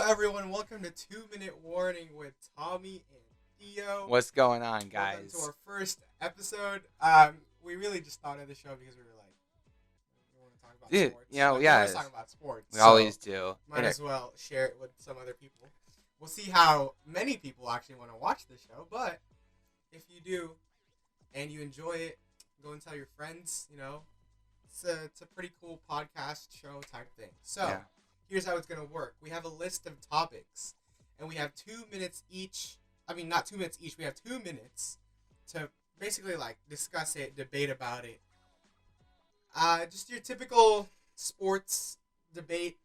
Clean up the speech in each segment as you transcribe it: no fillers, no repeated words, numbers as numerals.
everyone. Welcome to 2-Minute Warning with Tommy and Theo. What's going on, guys? Welcome to our first episode. We really just thought of the show because we were like, we want to talk about sports. You know, like, yeah. We always talk about sports. We always do. Might as well share it with some other people. We'll see how many people actually want to watch the show. But if you do and you enjoy it, go and tell your friends. You know, it's a pretty cool podcast show type thing. So. Here's how it's going to work. We have a list of topics, and we have 2 minutes each. I mean, not 2 minutes each. We have 2 minutes to basically, like, discuss it, debate about it. Just your typical sports debate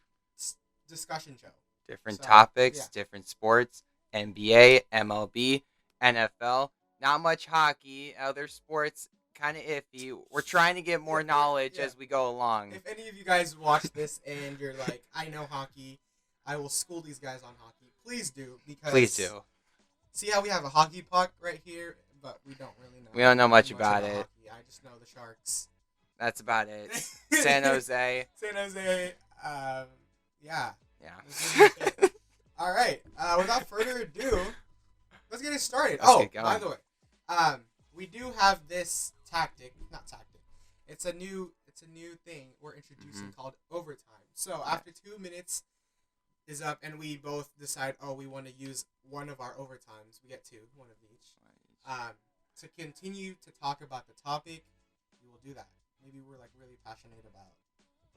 discussion show. Different topics, different sports, NBA, MLB, NFL. Not much hockey. Other sports, kind of iffy. We're trying to get more knowledge as we go along. If any of you guys watch this and you're like, I know hockey, I will school these guys on hockey, please do. Please do. See how we have a hockey puck right here, but we don't really know. We don't know much about it. Hockey. I just know the Sharks. That's about it. San Jose. San Jose. Yeah. All right. Without further ado, let's get it started. Let's get going. By the way, we do have this not tactic. It's a new thing we're introducing called overtime. So after 2 minutes is up and we both decide, we want to use one of our overtimes, we get one of each. To continue to talk about the topic, we will do that. Maybe we're like really passionate about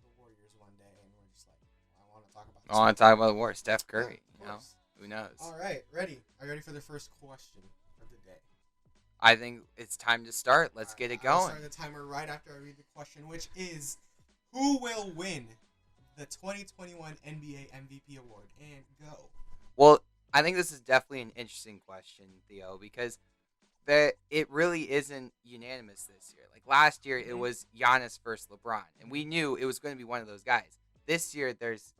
the Warriors one day and we're just like, I want to talk about this. I want to talk about the war. Steph Curry, you know? Who knows? All right, ready. Are you ready for the first question of the day? I think it's time to start. Let's get it going. I'll start the timer right after I read the question, which is, who will win the 2021 NBA MVP award? And go. Well, I think this is definitely an interesting question, Theo, because it really isn't unanimous this year. Like last year, it was Giannis versus LeBron, and we knew it was going to be one of those guys. This year, there's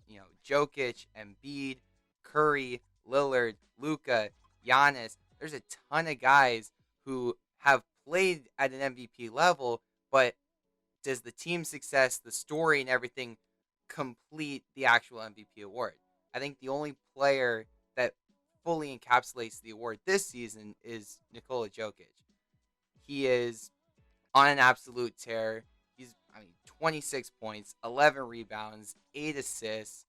Jokic, Embiid, Curry, Lillard, Luka, Giannis. There's a ton of guys who have played at an MVP level, but does the team success, the story, and everything complete the actual MVP award? I think the only player that fully encapsulates the award this season is Nikola Jokic. He is on an absolute tear. He's 26 points, 11 rebounds, 8 assists.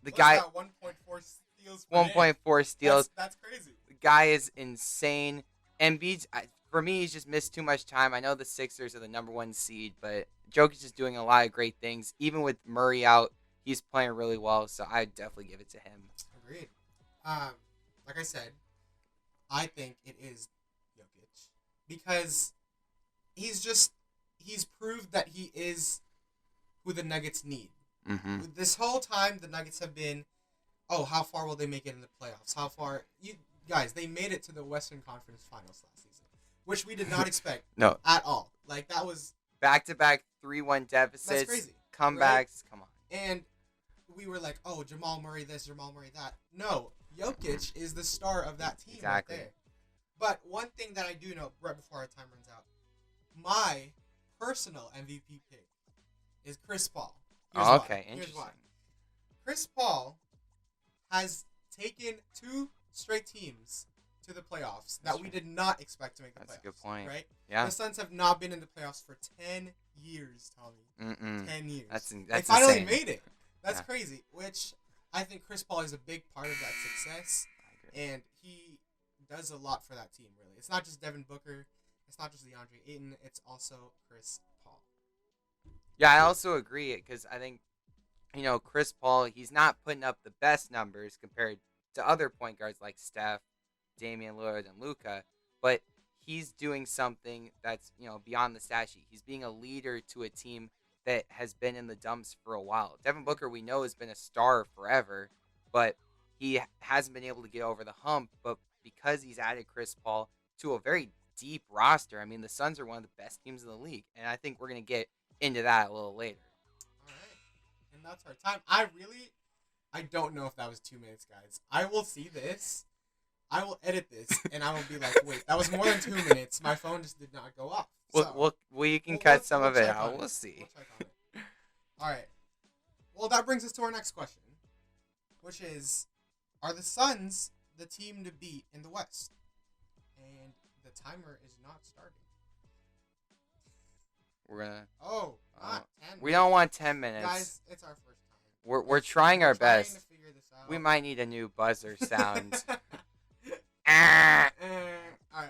The guy 1.4 steals. 1.4 steals. That's crazy. The guy is insane. Embiid, for me, he's just missed too much time. I know the Sixers are the number 1 seed, but Jokic is doing a lot of great things. Even with Murray out, he's playing really well, so I'd definitely give it to him. Agreed. Like I said, I think it is Jokic because he's proved that he is who the Nuggets need. Mm-hmm. This whole time, the Nuggets have been, how far will they make it in the playoffs? How far? Guys, they made it to the Western Conference Finals last season, which we did not expect at all. Like, that was... Back-to-back 3-1 deficits. That's crazy. Comebacks. Right? Come on. And we were like, Jamal Murray this, Jamal Murray that. No, Jokic is the star of that team right there. But one thing that I do know, right before our time runs out, my personal MVP pick is Chris Paul. Interesting. Here's why. Chris Paul has taken 2 straight teams to the playoffs that we did not expect to make the playoffs. That's a good point. Right? Yeah. The Suns have not been in the playoffs for 10 years, Tommy. 10 years. That's they finally insane. made it. That's crazy, which I think Chris Paul is a big part of that success, and he does a lot for that team, really. It's not just Devin Booker. It's not just DeAndre Ayton. It's also Chris Paul. Yeah, I also agree because I think, Chris Paul, he's not putting up the best numbers compared to other point guards like Steph, Damian Lillard, and Luka, but he's doing something that's, beyond the stat sheet. He's being a leader to a team that has been in the dumps for a while. Devin Booker, we know, has been a star forever, but he hasn't been able to get over the hump, but because he's added Chris Paul to a very deep roster, the Suns are one of the best teams in the league, and I think we're going to get into that a little later. All right. And that's our time. I don't know if that was 2 minutes, guys. I will see this. I will edit this, and I will be like, wait, that was more than 2 minutes. My phone just did not go off. We can cut some of it out. We'll see. We'll check on it. All right. Well, that brings us to our next question, which is, are the Suns the team to beat in the West? And the timer is not starting. We're gonna. Not 10 We don't want 10 minutes. Guys, it's our first time. We're trying our best. To figure this out. We might need a new buzzer sound. Alright.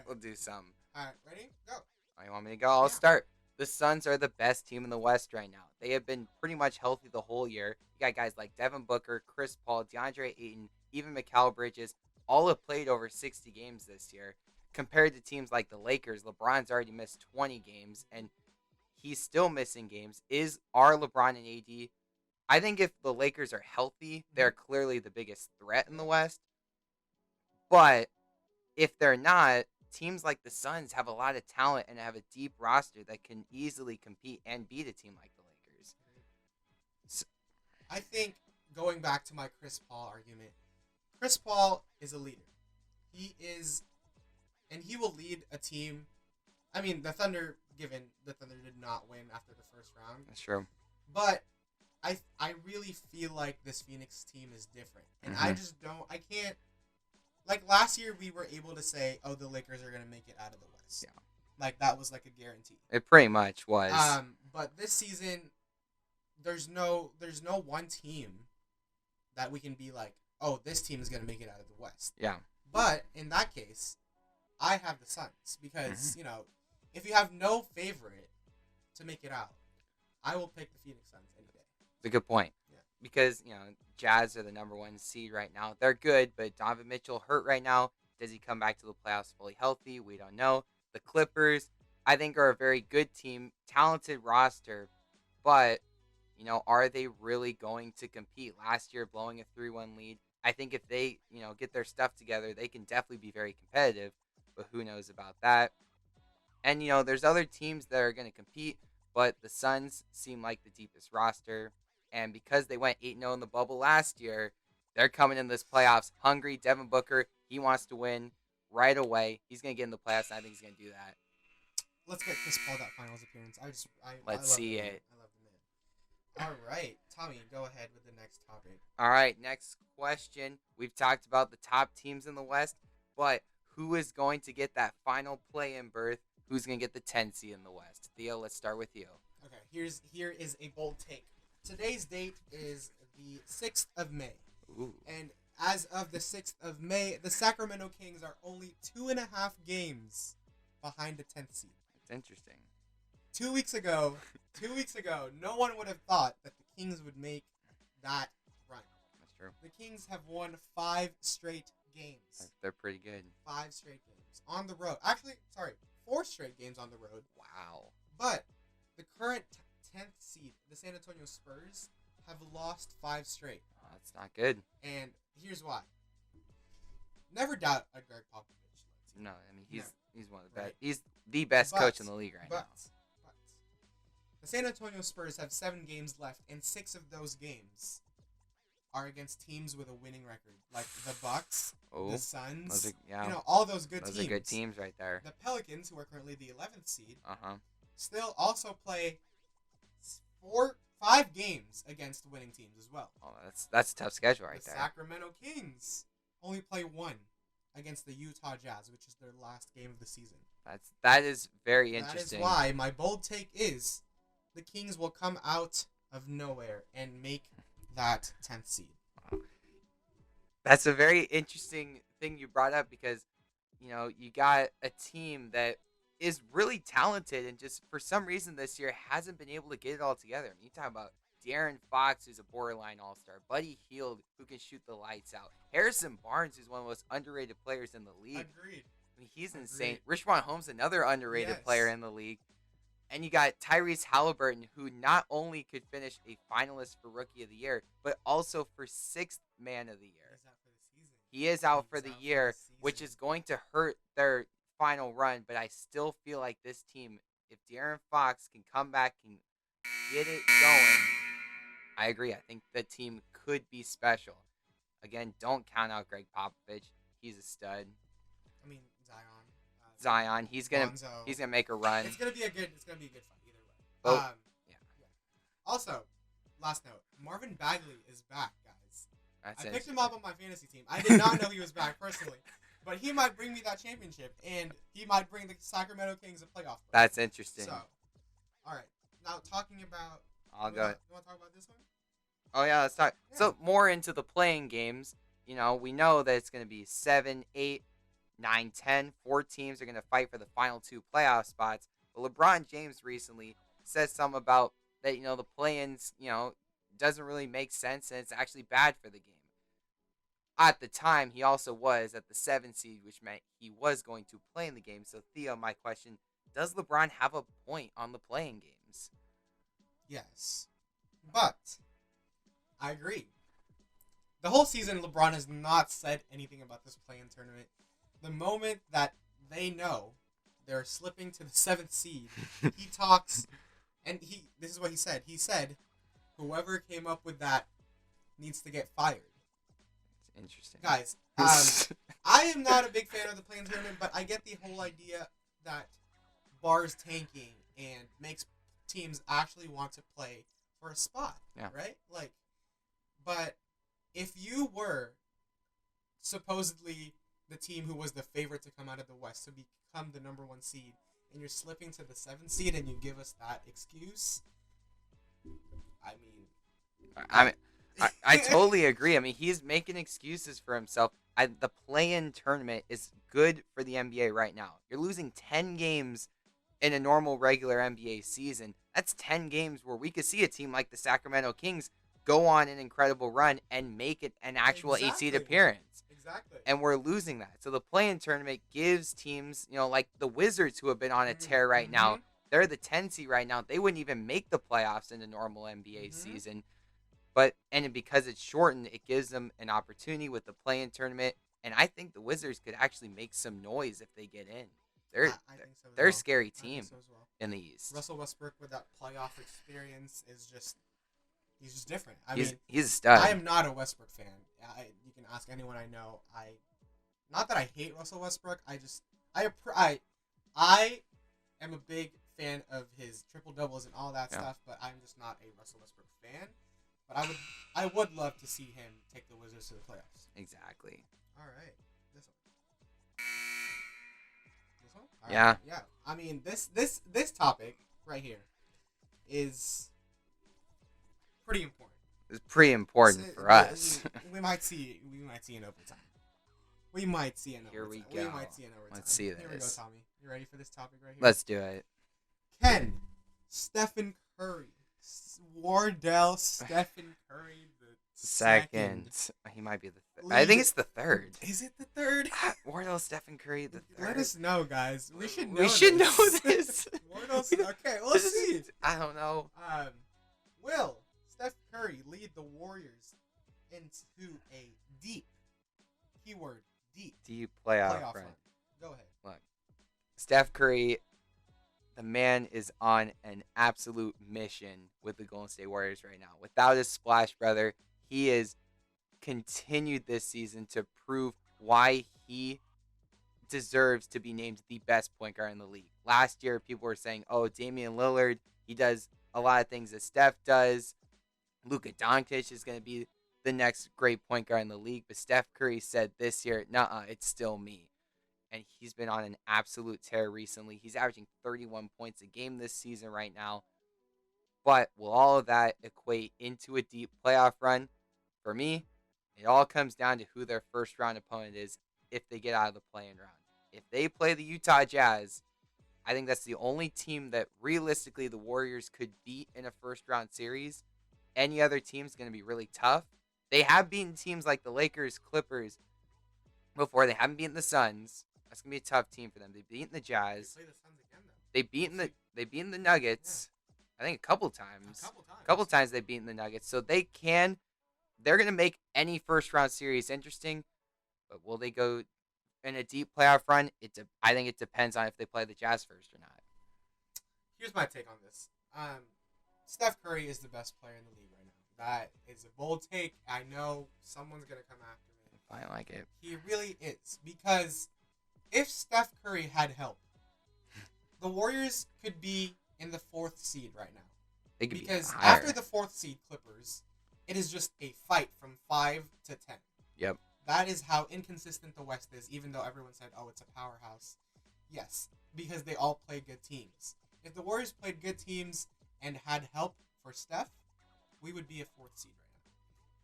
We'll do some. Alright, ready? Go. You want me to go? I'll start. The Suns are the best team in the West right now. They have been pretty much healthy the whole year. You got guys like Devin Booker, Chris Paul, DeAndre Ayton, even Mikal Bridges, all have played over 60 games this year. Compared to teams like the Lakers, LeBron's already missed 20 games, and he's still missing games. Are LeBron and AD? I think if the Lakers are healthy, they're clearly the biggest threat in the West. But if they're not, teams like the Suns have a lot of talent and have a deep roster that can easily compete and beat a team like the Lakers. I think, going back to my Chris Paul argument, Chris Paul is a leader. He is, and he will lead a team. I mean, the Thunder did not win after the first round. That's true. But I really feel like this Phoenix team is different. And I can't. Like, last year, we were able to say, oh, the Lakers are going to make it out of the West. Yeah. Like, that was like a guarantee. It pretty much was. But this season, there's no one team that we can be like, oh, this team is going to make it out of the West. Yeah. But in that case, I have the Suns. Because, if you have no favorite to make it out, I will pick the Phoenix Suns any day. It's a good point. Yeah. Because, Jazz are the number 1 seed right now. They're good, but Donovan Mitchell hurt right now. Does he come back to the playoffs fully healthy? We don't know. The Clippers, I think, are a very good team, talented roster, but, are they really going to compete? Last year, blowing a 3-1 lead. I think if they, get their stuff together, they can definitely be very competitive, but who knows about that? And, there's other teams that are going to compete, but the Suns seem like the deepest roster. And because they went 8-0 in the bubble last year, they're coming in this playoffs hungry. Devin Booker, he wants to win right away. He's going to get in the playoffs, and I think he's going to do that. Let's get Chris Paul that finals appearance. Let's see it. I love the man. All right. Tommy, go ahead with the next topic. All right, next question. We've talked about the top teams in the West, but who is going to get that final play-in berth? Who's going to get the 10 seed in the West? Theo, let's start with you. Okay, here is a bold take. Today's date is the 6th of May. Ooh. And as of the 6th of May, the Sacramento Kings are only 2.5 games behind the 10th seed. That's interesting. 2 weeks ago, no one would have thought that the Kings would make that run. That's true. The Kings have won 5 straight games. They're pretty good. 5 straight games on the road. Actually, 4 straight games on the road. Wow. But the current 10th seed, the San Antonio Spurs, have lost 5 straight. Oh, that's not good. And here's why. Never doubt a Greg Popovich. No, I mean he's one of the best. He's the best coach in the league right now. But the San Antonio Spurs have 7 games left, and 6 of those games are against teams with a winning record, like the Bucks, the Suns. All those good teams. Those are good teams right there. The Pelicans, who are currently the 11th seed, still also play 5 games against winning teams as well. Oh, that's a tough schedule right there. The Sacramento Kings only play 1 against the Utah Jazz, which is their last game of the season. That is very interesting. That is why my bold take is the Kings will come out of nowhere and make that 10th seed. Wow. That's a very interesting thing you brought up because, you got a team that is really talented and just for some reason this year hasn't been able to get it all together. I mean, you talk about De'Aaron Fox, who's a borderline all-star. Buddy Hield, who can shoot the lights out. Harrison Barnes, who's one of the most underrated players in the league. Agreed. I mean, he's insane. Richaun Holmes, another underrated player in the league. And you got Tyrese Halliburton, who not only could finish a finalist for Rookie of the Year, but also for 6th Man of the Year. He is out for the year, which is going to hurt their final run. But I still feel like this team, if De'Aaron Fox can come back and get it going, I agree. I think the team could be special. Again, don't count out Greg Popovich. He's a stud. I mean, Zion. He's gonna make a run. It's gonna be a good fight either way. Oh, yeah. Also, last note: Marvin Bagley is back, guys. That's I picked him up on my fantasy team. I did not know he was back personally. But he might bring me that championship, and he might bring the Sacramento Kings a playoff. That's interesting. So, all right. Now, talking about... I'll go. You want to talk about this one? Oh, yeah, let's talk. Yeah. So, more into the playing games. You know, we know that it's going to be 7, 8, 9, 10. 4 teams are going to fight for the final 2 playoff spots. But LeBron James recently said something about that, the play-ins, doesn't really make sense, and it's actually bad for the game. At the time, he also was at the 7 seed, which meant he was going to play in the game. So, Theo, my question, does LeBron have a point on the playing games? Yes. But, I agree. The whole season, LeBron has not said anything about this play-in tournament. The moment that they know they're slipping to the 7th seed, he talks, and this is what he said. He said, whoever came up with that needs to get fired. Interesting. Guys, I am not a big fan of the play-in tournament, but I get the whole idea that bars tanking and makes teams actually want to play for a spot, right? But if you were supposedly the team who was the favorite to come out of the West to become the number 1 seed, and you're slipping to the 7th seed and you give us that excuse, I totally agree. I mean, he's making excuses for himself. The play-in tournament is good for the NBA right now. You're losing 10 games in a normal regular NBA season. That's 10 games where we could see a team like the Sacramento Kings go on an incredible run and make it an actual 8-seed appearance. Exactly. And we're losing that. So the play-in tournament gives teams, like the Wizards, who have been on a tear right now. They're the 10 seed right now. They wouldn't even make the playoffs in a normal NBA season. And because it's shortened, it gives them an opportunity with the play-in tournament. And I think the Wizards could actually make some noise if they get in. They're a scary team in the East. Russell Westbrook with that playoff experience he's just different. He's a stud. I am not a Westbrook fan. You can ask anyone I know. Not that I hate Russell Westbrook. I am a big fan of his triple doubles and all that stuff, but I'm just not a Russell Westbrook fan. But I would love to see him take the Wizards to the playoffs. Exactly. All right. This one? All yeah. Right. Yeah. I mean, this topic right here is pretty important. It's pretty important for us. We might see an overtime. We might see an overtime. Here we go. Let's see this. Here we go, Tommy. You ready for this topic right here? Let's do it. Can Stephen Curry, Wardell Stephen Curry the second. He might be the third. I think it's the third. Is it the third? Wardell Stephen Curry the third. Let us know, guys. We should know this. Okay, let's see. I don't know. Will Steph Curry lead the Warriors into a deep, keyword deep playoff run? Go ahead. Look, Steph Curry, the man is on an absolute mission with the Golden State Warriors right now. Without his splash brother, he has continued this season to prove why he deserves to be named the best point guard in the league. Last year, people were saying, oh, Damian Lillard, he does a lot of things that Steph does. Luka Doncic is going to be the next great point guard in the league. But Steph Curry said this year, nuh-uh, it's still me. And he's been on an absolute tear recently. He's averaging 31 points a game this season right now. But will all of that equate into a deep playoff run? For me, it all comes down to who their first-round opponent is if they get out of the play-in round. If they play the Utah Jazz, I think that's the only team that realistically the Warriors could beat in a first-round series. Any other team is going to be really tough. They have beaten teams like the Lakers, Clippers before. They haven't beaten the Suns. That's going to be a tough team for them. They've beaten the Jazz. They play the Suns again, though. They've beaten the Nuggets. Yeah. I think a couple times. A couple times they've beaten the Nuggets. So they're going to make any first-round series interesting. But will they go in a deep playoff run? I think it depends on if they play the Jazz first or not. Here's my take on this. Steph Curry is the best player in the league right now. That is a bold take. I know someone's going to come after me. I like it. He really is. Because if Steph Curry had help, the Warriors could be in the 4th seed right now. They could because be higher. After the 4th seed Clippers, it is just a fight from 5 to 10. Yep. That is how inconsistent the West is, even though everyone said, oh, it's a powerhouse. Yes, because they all play good teams. If the Warriors played good teams and had help for Steph, we would be a 4th seed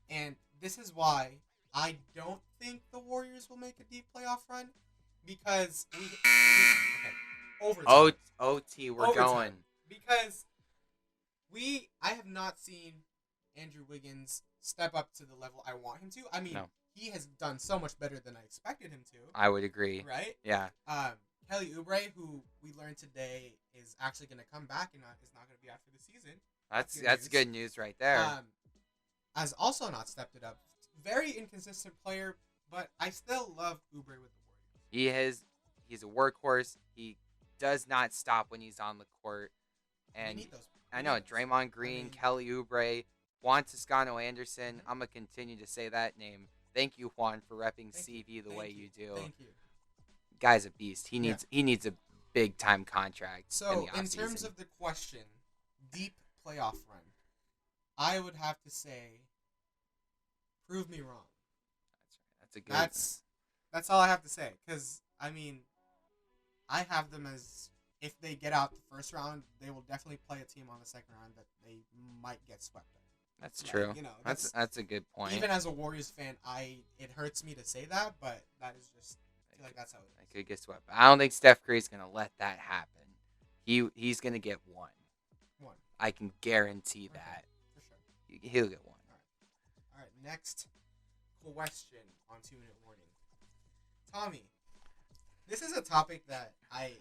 right now. And this is why I don't think the Warriors will make a deep playoff run, because overtime. OT, we're Overtime. going. Because I have not seen Andrew Wiggins step up to the level I want him to. I mean, he has done so much better than I expected him to. I would agree. Right? Yeah. Kelly Oubre, who we learned today is actually going to come back and is not going to be out for the season. That's good news right there. Has also not stepped it up. Very inconsistent player, but I still love Oubre with the Warriors. He's a workhorse. He does not stop when he's on the court. And we need those. I know Draymond Green, Kelly Oubre, Juan Toscano-Anderson. I'm gonna continue to say that name. Thank you, Juan, for repping CV the way you do. Thank you. Guy's a beast. He needs a big time contract. So in terms of the question, deep playoff run, I would have to say, prove me wrong. That's right. That's a good. That's all I have to say. Because I mean, I have them as, if they get out the first round, they will definitely play a team on the second round that they might get swept in. That's true. That's a good point. Even as a Warriors fan, it hurts me to say that, but that is just, I feel like that's how it is. I could get swept. I don't think Steph Curry's gonna let that happen. He's gonna get one. I can guarantee that. For sure. He'll get one. All right. Next question on 2-minute warning. Tommy, this is a topic that I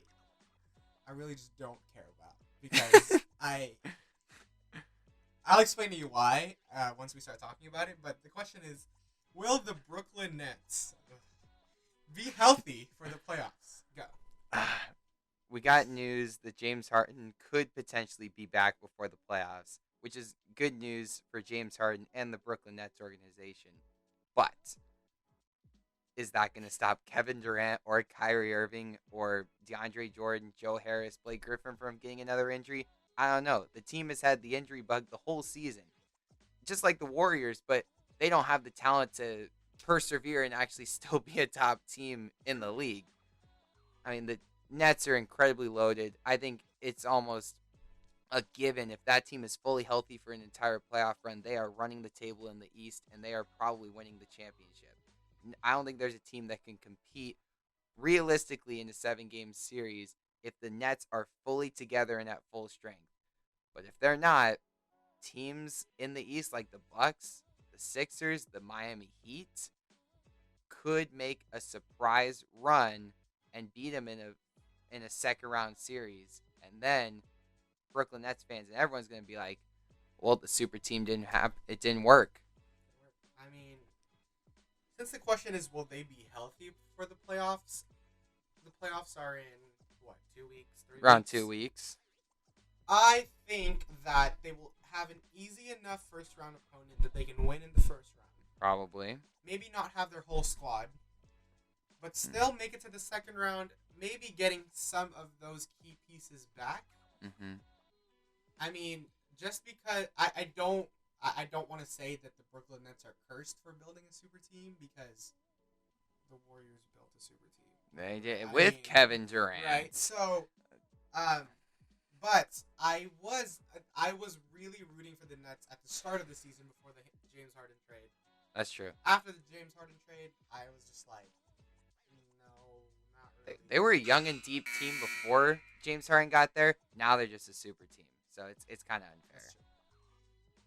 really just don't care about, because I'll explain to you why once we start talking about it. But the question is, will the Brooklyn Nets be healthy for the playoffs? Go. We got news that James Harden could potentially be back before the playoffs, which is good news for James Harden and the Brooklyn Nets organization. But is that going to stop Kevin Durant or Kyrie Irving or DeAndre Jordan, Joe Harris, Blake Griffin from getting another injury? I don't know. The team has had the injury bug the whole season, just like the Warriors, but they don't have the talent to persevere and actually still be a top team in the league. I mean, the Nets are incredibly loaded. I think it's almost a given. If that team is fully healthy for an entire playoff run, they are running the table in the East, and they are probably winning the championship. I don't think there's a team that can compete realistically in a 7-game series if the Nets are fully together and at full strength. But if they're not, teams in the East like the Bucks, the Sixers, the Miami Heat could make a surprise run and beat them in a second round series. And then Brooklyn Nets fans and everyone's going to be like, well, the super team it didn't work. I mean, since the question is, will they be healthy for the playoffs? The playoffs are in, 2 weeks? 3 weeks? Around 2 weeks. I think that they will have an easy enough first round opponent that they can win in the first round. Probably. Maybe not have their whole squad, but still make it to the second round, maybe getting some of those key pieces back. Mm-hmm. I mean, just because I don't want to say that the Brooklyn Nets are cursed for building a super team, because the Warriors built a super team. They did with Kevin Durant. Right. So, but I was really rooting for the Nets at the start of the season before the James Harden trade. That's true. After the James Harden trade, I was just like, no, not really. They were a young and deep team before James Harden got there. Now they're just a super team. So it's kind of unfair.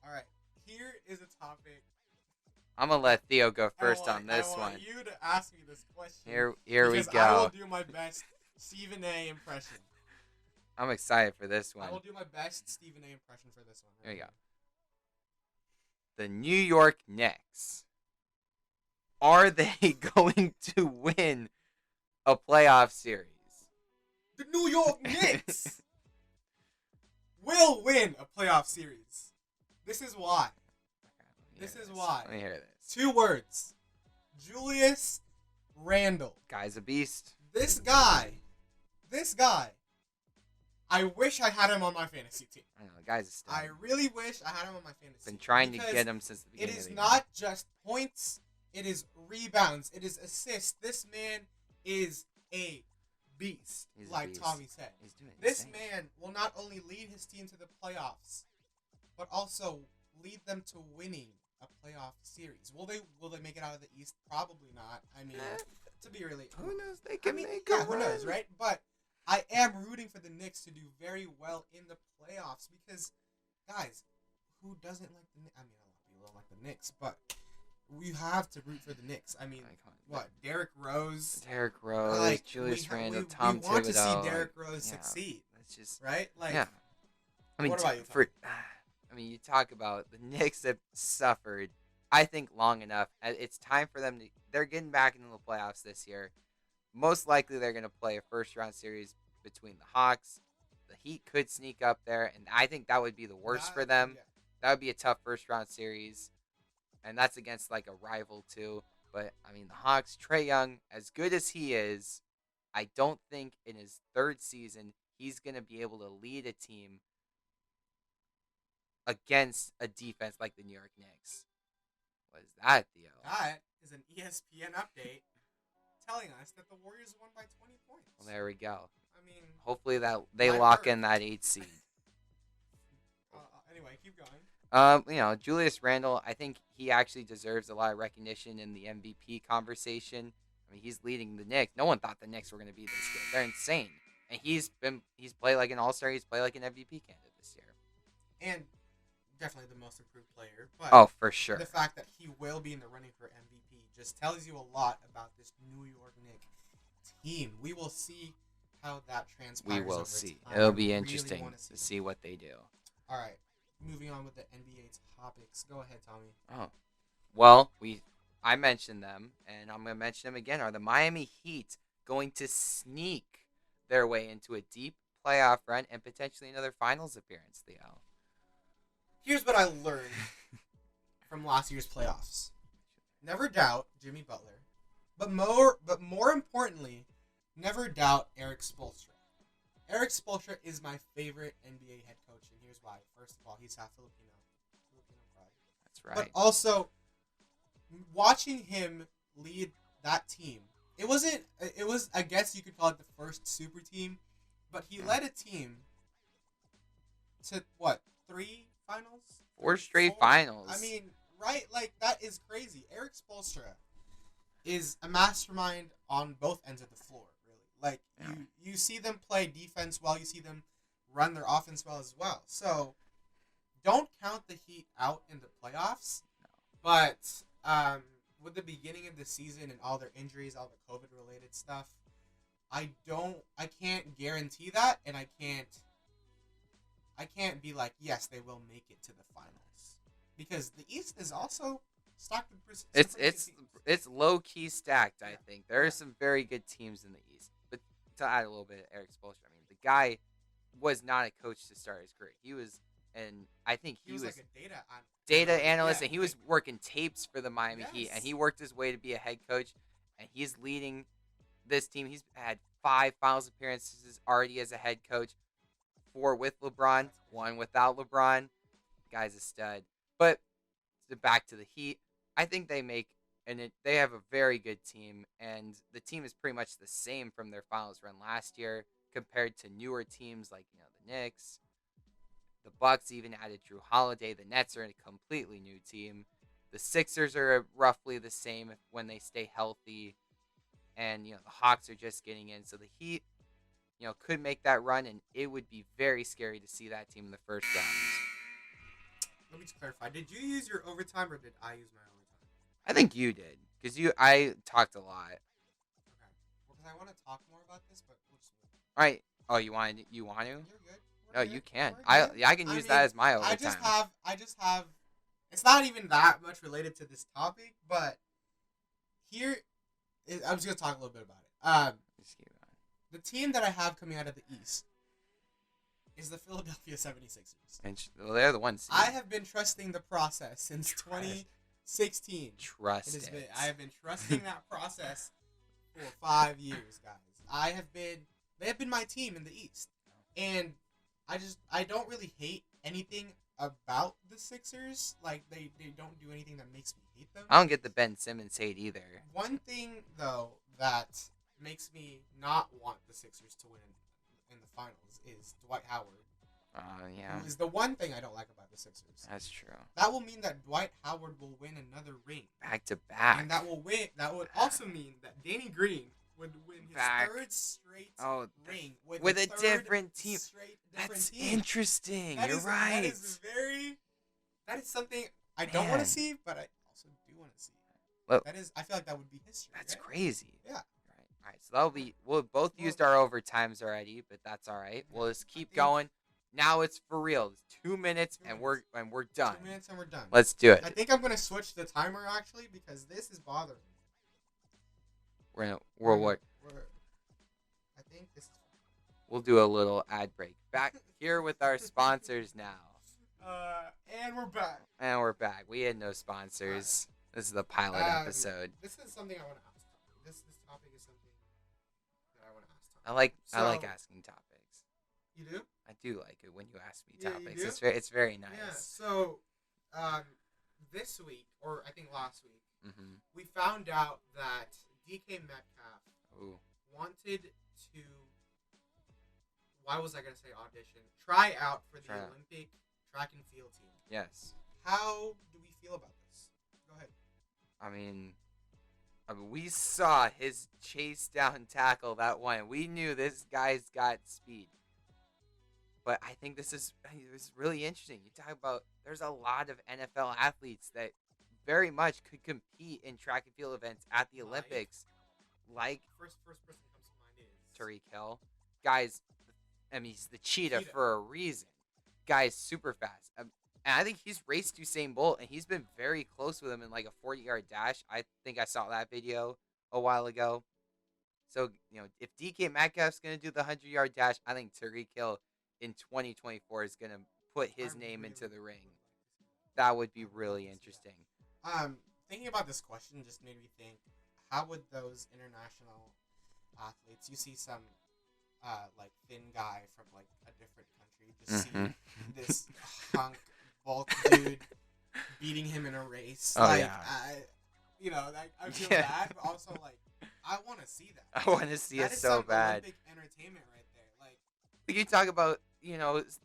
All right. Here is a topic. I'm going to let Theo go first on this one. I want you to ask me this question. Here we go. I will do my best Stephen A. impression. I'm excited for this one. I will do my best Stephen A. impression for this one. Here we go. The New York Knicks. Are they going to win a playoff series? The New York Knicks will win a playoff series. This is why. This is why. Let me hear this. 2 words. Julius Randle. Guy's a beast. This guy I wish I had him on my fantasy team. I know, the guy's a stud. I really wish I had him on my fantasy team. Been trying to get him since the beginning It of is the year. not just points. It is rebounds. It is assists. This man is a beast, like Tommy said. He's doing this insane. man will not only lead his team to the playoffs, but also lead them to winning a playoff series. Will they make it out of the East? Probably not. I mean, to be really, who knows? They can make yeah, a who run. knows, right? But I am rooting for the Knicks to do very well in the playoffs because, guys, who doesn't like the Knicks? I mean, a lot of people don't like the Knicks, but we have to root for the Knicks. I mean, what? Derrick Rose, Julius Randle, Tom Thibodeau. We want to see Derrick Rose succeed. That's just right. Like, yeah. I mean, what about you? I mean, you talk about the Knicks have suffered, I think, long enough. It's time for them to. They're getting back into the playoffs this year. Most likely, they're going to play a first-round series between the Hawks. The Heat could sneak up there, and I think that would be the worst for them. Yeah. That would be a tough first-round series, and that's against like a rival too. But I mean, the Hawks, Trae Young, as good as he is, I don't think in his third season he's going to be able to lead a team against a defense like the New York Knicks. What is that, Theo? That is an ESPN update telling us that the Warriors won by 20 points. Well, there we go. I mean, hopefully that they lock in that 8th seed. Anyway, keep going. Julius Randle, I think he actually deserves a lot of recognition in the MVP conversation. I mean, he's leading the Knicks. No one thought the Knicks were going to be this good. They're insane. And he's played like an all-star. He's played like an MVP candidate this year. And definitely the most improved player. But for sure. The fact that he will be in the running for MVP just tells you a lot about this New York Knicks team. We will see how that transpires. We will over see. time. It'll be interesting to see what they do. All right. Moving on with the NBA topics. Go ahead, Tommy. Oh. Well, I mentioned them, and I'm going to mention them again. Are the Miami Heat going to sneak their way into a deep playoff run and potentially another finals appearance, Theo? Here's what I learned from last year's playoffs. Never doubt Jimmy Butler, but more importantly, never doubt Eric Spoelstra. Eric Spoelstra is my favorite NBA head coach, and here's why. First of all, he's half Filipino pride. That's right. But also, watching him lead that team, it was, I guess you could call it the first super team, but he led a team to, 3 finals? 4 straight finals. I mean, right? Like, that is crazy. Eric Spoelstra is a mastermind on both ends of the floor, really. Like, you see them play defense well, you see them run their offense well as well. So, don't count the Heat out in the playoffs. No. But, with the beginning of the season and all their injuries, all the COVID-related stuff, I can't guarantee that, and I can't be like, yes, they will make it to the finals, because the East is also stacked with. It's low key stacked. I think there are some very good teams in the East. But to add a little bit of Eric Spoelstra, I mean, the guy was not a coach to start his career. He was, and I think he was like a data analyst, and he was working tapes for the Miami Heat, and he worked his way to be a head coach, and he's leading this team. He's had 5 finals appearances already as a head coach. 4 with LeBron, 1 without LeBron. The guy's a stud. But back to the Heat, I think they they have a very good team, and the team is pretty much the same from their finals run last year compared to newer teams like the Knicks. The Bucks even added Drew Holiday. The Nets are a completely new team. The Sixers are roughly the same when they stay healthy, and the Hawks are just getting in. So the Heat, could make that run, and it would be very scary to see that team in the first round. Let me just clarify. Did you use your overtime, or did I use my overtime? I think you did, because I talked a lot. Okay. Well, because I want to talk more about this, but we'll just move. All right. Oh, you want to? You're good. No, you can. I can use that as my overtime. I just have. It's not even that much related to this topic, but I'm just gonna talk a little bit about it. The team that I have coming out of the East is the Philadelphia 76ers. And they're the ones. I have been trusting the process since 2016. I have been trusting that process for 5 years, guys. They have been my team in the East. And I don't really hate anything about the Sixers. Like, they don't do anything that makes me hate them. I don't get the Ben Simmons hate either. One thing, though, that makes me not want the Sixers to win in the finals is Dwight Howard. Yeah. Who is the one thing I don't like about the Sixers. That's true. That will mean that Dwight Howard will win another ring. Back to back. And that would also mean that Danny Green would win his third straight ring with a different team. That's interesting. You're right. That is something I don't want to see, but I also do want to see. Well, I feel like that would be history. That's right? crazy. Yeah. All right. So we'll both used our overtimes already, but that's all right. We'll just keep going. Now it's for real. It's 2 minutes, and we're done. 2 minutes and we're done. Let's do it. I think I'm gonna switch the timer actually because this is bothering me. What? I think this is. We'll do a little ad break. Back here with our sponsors now. And we're back. And we're back. We had no sponsors. This is the pilot episode. This is something I want to ask. This topic is something that I want to ask. I like asking topics. You do? I do like it when you ask me Yeah, topics. you do? It's very nice. Yeah. So, this week or I think last week, we found out that DK Metcalf wanted to. Why was I gonna say audition? Try out for the Olympic track and field team. Yes. How do we feel about this? Go ahead. I mean, we saw his chase down tackle that one. We knew this guy's got speed. But I think this is really interesting. You talk about there's a lot of NFL athletes that very much could compete in track and field events at the Olympics. Like first person comes to mind is Tyreek Hill. Guys, I mean, he's the cheetah for a reason. Guy's super fast. And I think he's raced Usain Bolt, and he's been very close with him in like a 40-yard dash. I think I saw that video a while ago. So, if DK Metcalf's going to do the 100-yard dash, I think Tyreek Hill in 2024 is going to put his name into the ring. That would be really interesting. Thinking about this question just made me think, how would those international athletes, you see some like thin guy from like a different country, just see this hunk bulk dude beating him in a race. I feel bad, but also like I want to see that. I want to see it so bad. Olympic entertainment right there. Like you talk about,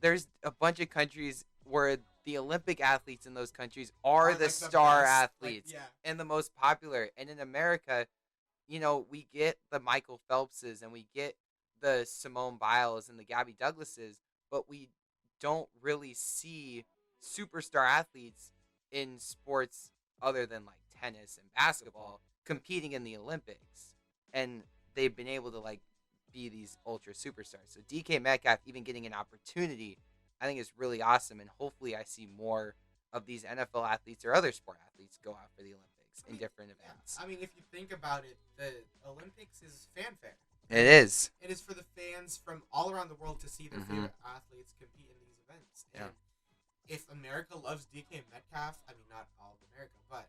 there's a bunch of countries where the Olympic athletes in those countries are the star athletes and the most popular. And in America, we get the Michael Phelpses and we get the Simone Biles and the Gabby Douglases, but we don't really see superstar athletes in sports other than like tennis and basketball competing in the Olympics. And they've been able to like be these ultra superstars. So DK Metcalf even getting an opportunity, I think is really awesome. And hopefully I see more of these NFL athletes or other sport athletes go out for the Olympics in different events. I mean, if you think about it, the Olympics is fanfare. It is. It is for the fans from all around the world to see their favorite athletes compete in these events. And if America loves DK Metcalf, I mean, not all of America, but,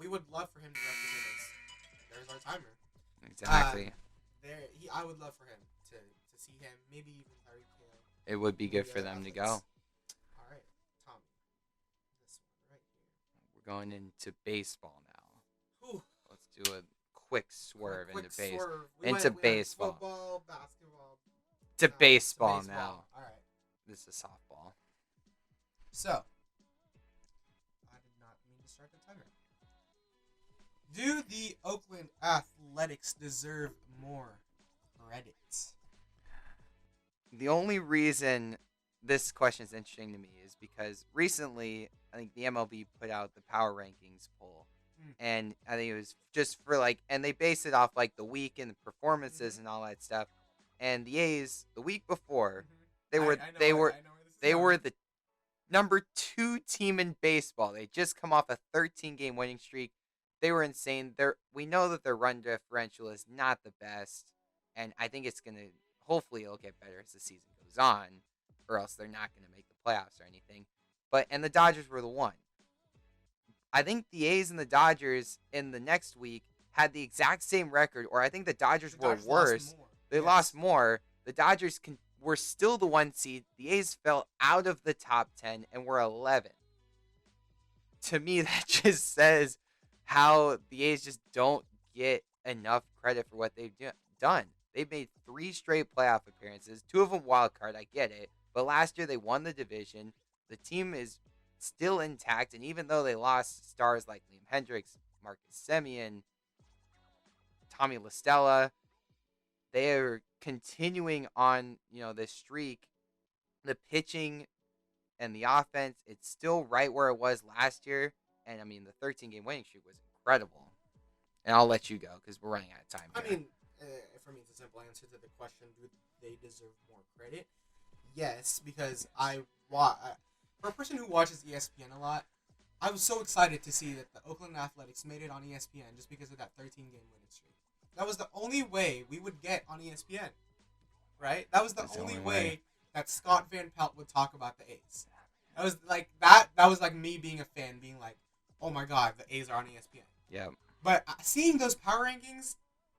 we would love for him to represent us. There's our timer. Exactly. I would love for him to see him, maybe even Tyreek Hill. It would be good for them to go. All right, Tommy. This one right here. We're going into baseball now. Ooh. Let's do a quick swerve into baseball. Football, basketball. To baseball now. All right. This is softball. So, I did not mean to start the timer. Do the Oakland Athletics deserve more credit? The only reason this question is interesting to me is because recently, I think the MLB put out the power rankings poll. And I think it was just for and they based it off the week and the performances and all that stuff. And the A's the week before, they were the number 2 team in baseball. They just come off a 13-game winning streak. They were insane. We know that their run differential is not the best, and I think hopefully it'll get better as the season goes on, or else they're not going to make the playoffs or anything. And the Dodgers were the one. I think the A's and the Dodgers in the next week had the exact same record, or I think the Dodgers were worse. They lost more. The Dodgers we're still the 1 seed. The A's fell out of the top 10 and we're 11. To me, that just says how the A's just don't get enough credit for what they've done. They've made 3 straight playoff appearances, 2 of them wild card. I get it, but last year they won the division. The team is still intact, and even though they lost stars like Liam Hendricks, Marcus Semien, Tommy La Stella, they are continuing on, this streak. The pitching and the offense, it's still right where it was last year. And, I mean, the 13-game winning streak was incredible. And I'll let you go because we're running out of time here. I mean, for me, it's a simple answer to the question, do they deserve more credit? Yes, because for a person who watches ESPN a lot, I was so excited to see that the Oakland Athletics made it on ESPN just because of that 13-game winning streak. That was the only way we would get on ESPN, right? That was the only way that Scott Van Pelt would talk about the A's. That was like that was like me being a fan, being like, oh my God, the A's are on ESPN. Yeah. But seeing those power rankings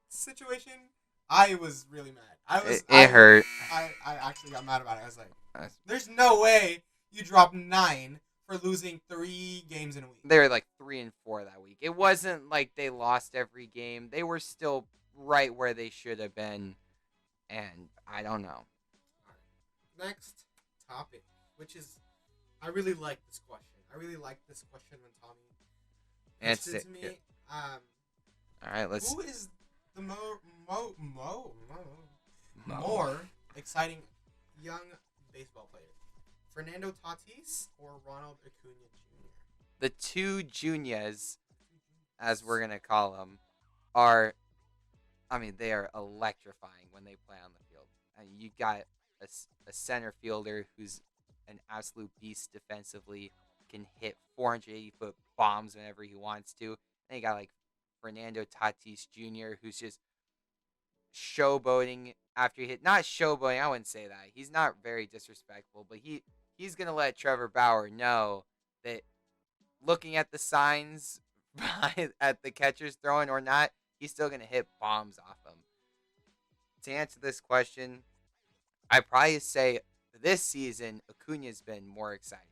situation, I was really mad. It hurt. I actually got mad about it. I was like, there's no way you drop 9 for losing 3 games in a week. They were like 3 and 4 that week. It wasn't like they lost every game. They were still right where they should have been. And I don't know. All right. Next topic, which is, I really like this question. I really like this question when Tommy asked it to me. All right, let's. Who is the more exciting young baseball player? Fernando Tatis or Ronald Acuña Jr.? The 2 juniors, as we're going to call them, are, they are electrifying when they play on the field. You got a center fielder who's an absolute beast defensively, can hit 480-foot bombs whenever he wants to. And you got, like, Fernando Tatis Jr., who's just showboating after he hit. Not showboating, I wouldn't say that. He's not very disrespectful, but he's going to let Trevor Bauer know that looking at the signs at the catcher's throwing or not, he's still going to hit bombs off him. To answer this question, I'd probably say this season, Acuña's been more exciting.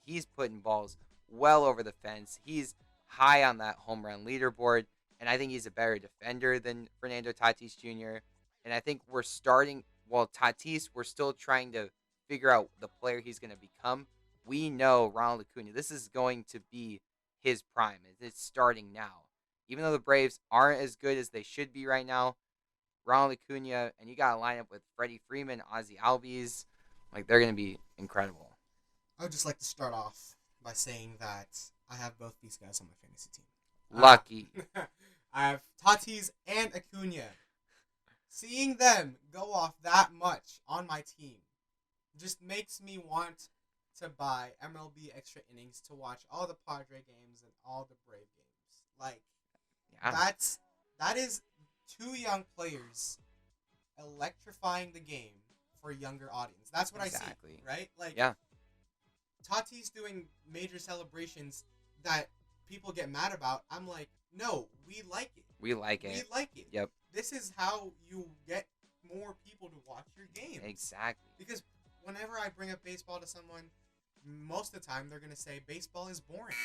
He's putting balls well over the fence. He's high on that home run leaderboard, and I think he's a better defender than Fernando Tatis Jr. And I think Tatis, we're still trying to figure out the player he's going to become. We know Ronald Acuña, this is going to be his prime. It's starting now. Even though the Braves aren't as good as they should be right now, Ronald Acuña, and you got to line up with Freddie Freeman, Ozzie Albies, they're going to be incredible. I would just like to start off by saying that I have both these guys on my fantasy team. Lucky. I have Tatis and Acuña. Seeing them go off that much on my team just makes me want to buy MLB Extra Innings to watch all the Padre games and all the Brave games. That is 2 young players electrifying the game for a younger audience. That's what I see, right? Tatis doing major celebrations that people get mad about. I'm like, no, we like it. We like it. Yep. This is how you get more people to watch your games. Exactly. Because whenever I bring up baseball to someone, most of the time they're going to say baseball is boring.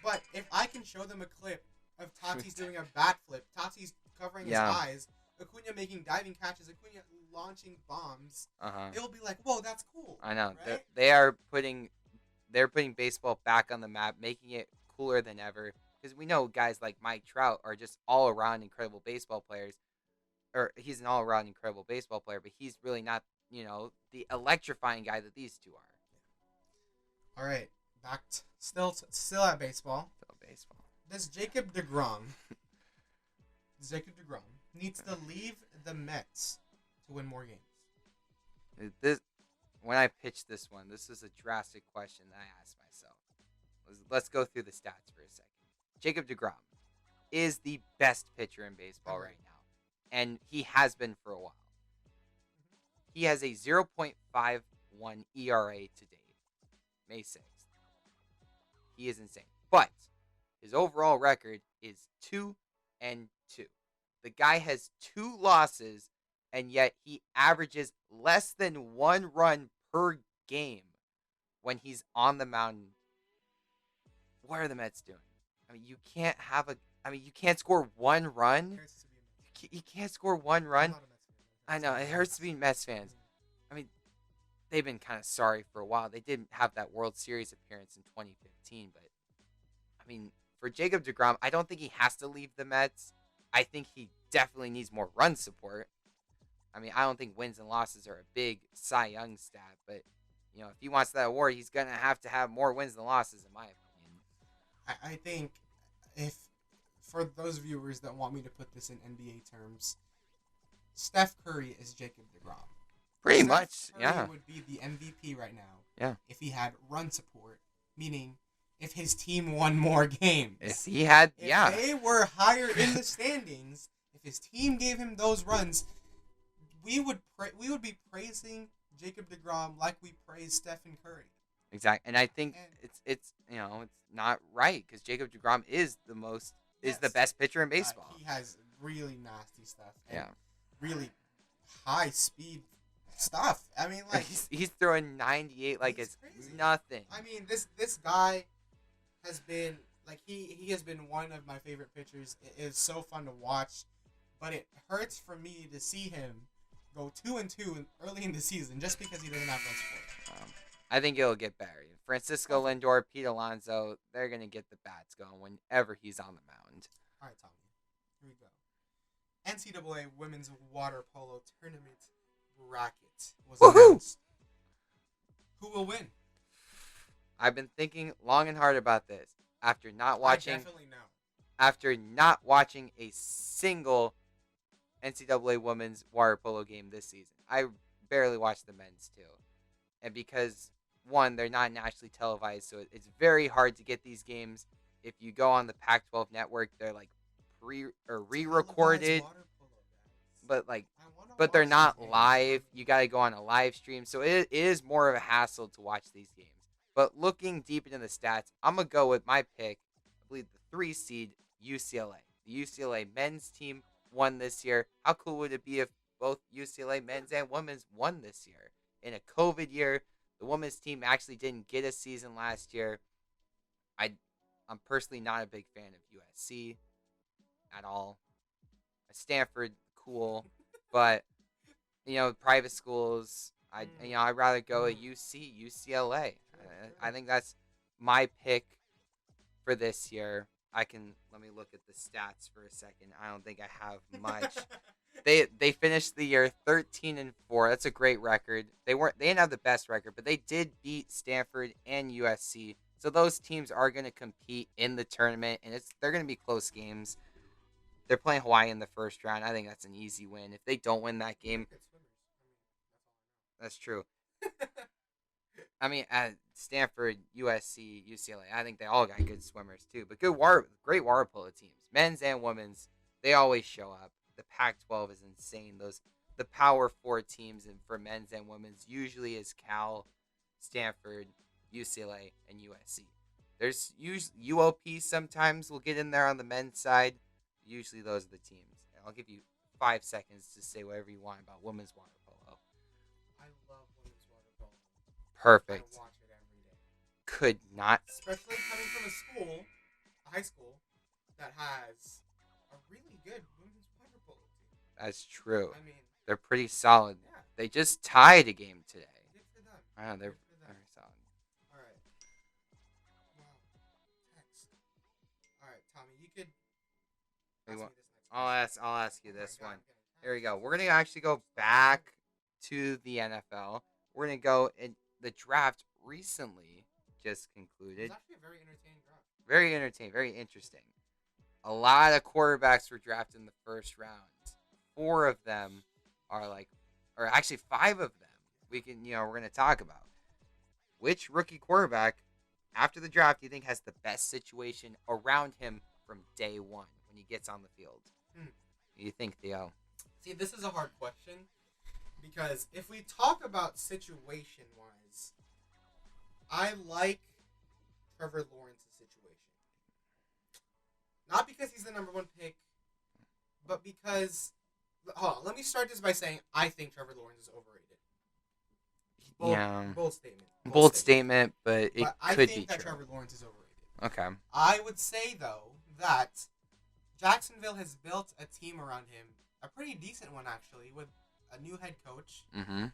But if I can show them a clip of Tatis doing a bat flip, Tatis covering his eyes, Acuña making diving catches, Acuña launching bombs, it'll be like, whoa, that's cool. I know. Right? They're putting baseball back on the map, making it cooler than ever. Because we know guys like Mike Trout are just all-around incredible baseball players. Or he's an all-around incredible baseball player, but he's really not, the electrifying guy that these 2 are. All right, back still at baseball. Still baseball. Does Jacob DeGrom needs to leave the Mets to win more games? When I pitched this one, this is a drastic question that I asked myself. Let's go through the stats for a second. Jacob DeGrom is the best pitcher in baseball right now, and he has been for a while. He has a 0.51 ERA to date, May 6th. He is insane. But his overall record is 2-2. The guy has 2 losses and yet he averages less than 1 run per game when he's on the mound. What are the Mets doing? I mean, you can't you can't score 1 run. You can't score 1 run. I know, it hurts to be Mets fans. I mean, they've been kind of sorry for a while. They didn't have that World Series appearance in 2015, but I mean, for Jacob DeGrom, I don't think he has to leave the Mets. I think he definitely needs more run support. I mean, I don't think wins and losses are a big Cy Young stat, but if he wants that award, he's gonna have to have more wins than losses, in my opinion. I think if for those viewers that want me to put this in NBA terms, Steph Curry is Jacob DeGrom. Pretty Steph much, Curry yeah. would be the MVP right now. Yeah. If he had run support, meaning if his team won more games. If he had, if they were higher in the standings, if his team gave him those runs, we would be praising Jacob DeGrom like we praise Stephen Curry. Exactly, and I think it's not right because Jacob DeGrom is the best pitcher in baseball. He has really nasty stuff. And yeah. Really high speed stuff. I mean, like he's throwing 98 like it's crazy. Nothing. I mean, this guy has been like he has been one of my favorite pitchers. It is so fun to watch, but it hurts for me to see him go 2-2 early in the season just because he doesn't have run support. I think it'll get better. Francisco Lindor, Pete Alonso, they're gonna get the bats going whenever he's on the mound. All right, Tommy, here we go. NCAA Women's Water Polo Tournament bracket was announced. Who will win? I've been thinking long and hard about this after not watching. I definitely know. After not watching a single NCAA women's water polo game this season, I barely watched the men's too, and because one, they're not nationally televised, so it's very hard to get these games. If you go on the Pac-12 network, they're like re-recorded, but they're not live. You got to go on a live stream, so it is more of a hassle to watch these games. But looking deep into the stats, I'm gonna go with my pick. I believe the 3 seed UCLA. The UCLA men's team won this year. How cool would it be if both UCLA men's and women's won this year? In a COVID year, the women's team actually didn't get a season last year. I'm personally not a big fan of USC at all. Stanford, cool, but private schools. I'd rather go at UCLA. I think that's my pick for this year. Let me look at the stats for a second. I don't think I have much. They finished the year 13-4. That's a great record. They didn't have the best record, but they did beat Stanford and USC. So those teams are going to compete in the tournament, and they're going to be close games. They're playing Hawaii in the first round. I think that's an easy win. If they don't win that game, that's true. I mean, at Stanford, USC, UCLA, I think they all got good swimmers too. But great water polo teams, men's and women's. They always show up. The Pac-12 is insane. The Power 4 teams and for men's and women's usually is Cal, Stanford, UCLA, and USC. There's usually UOP sometimes will get in there on the men's side. Usually those are the teams. And I'll give you 5 seconds to say whatever you want about women's water polo. I love women's water polo. Perfect. I watch it every day. Could not. Especially coming from a high school that has a really good women's water polo team. That's true. I mean, they're pretty solid. Yeah. They just tied a game today. Good for them. I know, they're very solid. All right. Wow. Text. All right, Tommy, you could ask me this next question. I'll ask you this one. Here we go. We're gonna actually go back to the NFL. We're gonna go in the draft recently just concluded. It's actually a very entertaining draft. Very entertaining, very interesting. A lot of quarterbacks were drafted in the first round. 4 of them or actually 5 of them we're going to talk about. Which rookie quarterback after the draft do you think has the best situation around him from day one when he gets on the field? What do you think, Theo? See, this is a hard question because if we talk about situation-wise, I like Trevor Lawrence's situation. Not because he's the number 1 pick, but because hold on. Let me start this by saying I think Trevor Lawrence is overrated. Bold statement. Bold statement, but it I could think be that true. Trevor Lawrence is overrated. Okay. I would say though that Jacksonville has built a team around him, a pretty decent one actually, with a new head coach. Mm-hmm.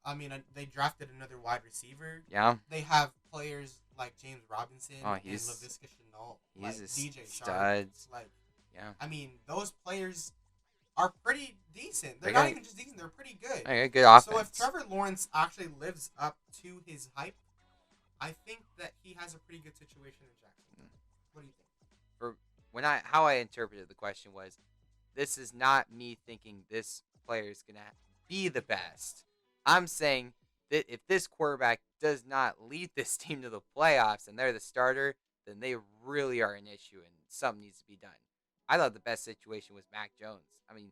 I mean, they drafted another wide receiver. Yeah. They have players like James Robinson and he's Laviska Shenault, he's like a DJ studs. Sharp. Like, yeah. I mean, those players are pretty decent. They're They not got- even just decent; they're pretty good. Okay, good offense. So if Trevor Lawrence actually lives up to his hype, I think that he has a pretty good situation in Jacksonville. What do you think? How I interpreted the question was, this is not me thinking this player is gonna be the best. I'm saying that if this quarterback does not lead this team to the playoffs and they're the starter, then they really are an issue and something needs to be done. I thought the best situation was Mac Jones. I mean,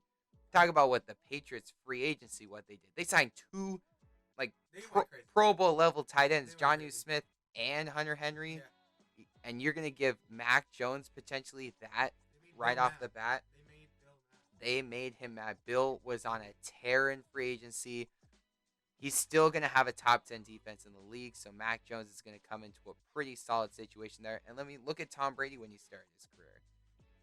talk about what the Patriots free agency, what they did. They signed two Pro Bowl level tight ends, Jonnu Smith and Hunter Henry. Yeah. And you're going to give Mac Jones potentially that right off the bat. They made him mad. Bill was on a tear in free agency. He's still going to have a top 10 defense in the league, so Mac Jones is going to come into a pretty solid situation there. And let me look at Tom Brady when he started his career.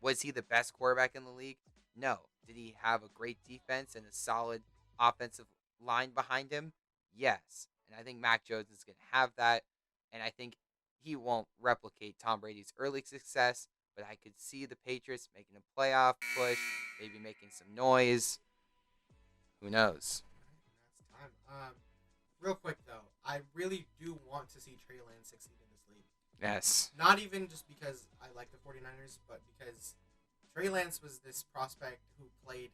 Was he the best quarterback in the league? No. Did he have a great defense and a solid offensive line behind him? Yes. And I think Mac Jones is going to have that. And I think he won't replicate Tom Brady's early success, but I could see the Patriots making a playoff push, maybe making some noise. Who knows? That's time. Real quick though, I really do want to see Trey Lance succeed in this league. Yes. Not even just because I like the 49ers, but because Trey Lance was this prospect who played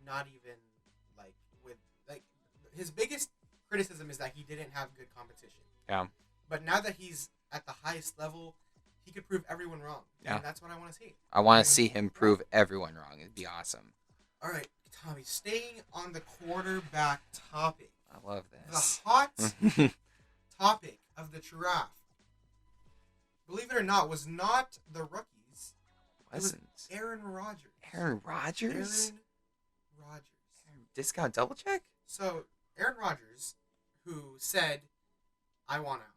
not even his biggest criticism is that he didn't have good competition. Yeah. But now that he's at the highest level, he could prove everyone wrong. Yeah. And that's what I want to see. I want to see him prove everyone wrong. It'd be awesome. All right, Tommy, staying on the quarterback topic. I love this. The hot topic of the giraffe, believe it or not, was not the rookies. Wasn't. It was Aaron Rodgers. Aaron Rodgers? Aaron Rodgers. Discount double check? So, Aaron Rodgers, who said, I want out.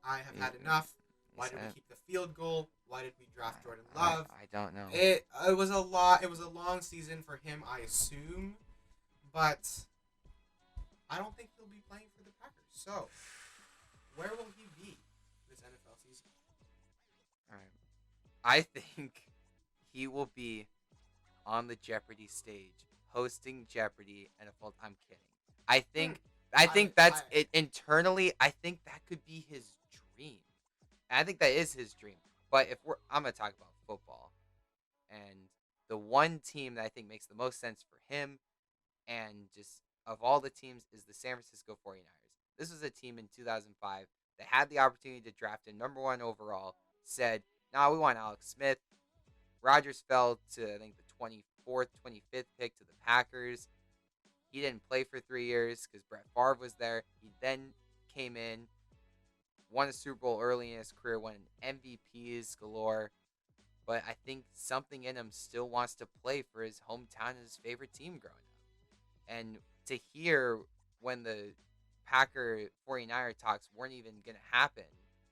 I have had enough. Why did we keep the field goal? Why did we draft Jordan Love? I don't know. It was a lot. It was a long season for him, I assume. But I don't think he'll be playing for the Packers. So, where will he be this NFL season? All right. I think he will be on the Jeopardy stage, hosting Jeopardy and a full. I'm kidding. I think that's it internally. I think that could be his dream. And I think that is his dream. But I'm gonna talk about football, and the one team that I think makes the most sense for him, and just of all the teams, is the San Francisco 49ers. This was a team in 2005 that had the opportunity to draft him number 1 overall. Said, "Nah, we want Alex Smith." Rodgers fell to I think the 24th, 25th pick to the Packers. He didn't play for 3 years because Brett Favre was there. He then came in, won a Super Bowl early in his career, won MVPs galore. But I think something in him still wants to play for his hometown and his favorite team growing up. And to hear when the Packer 49er talks weren't even going to happen,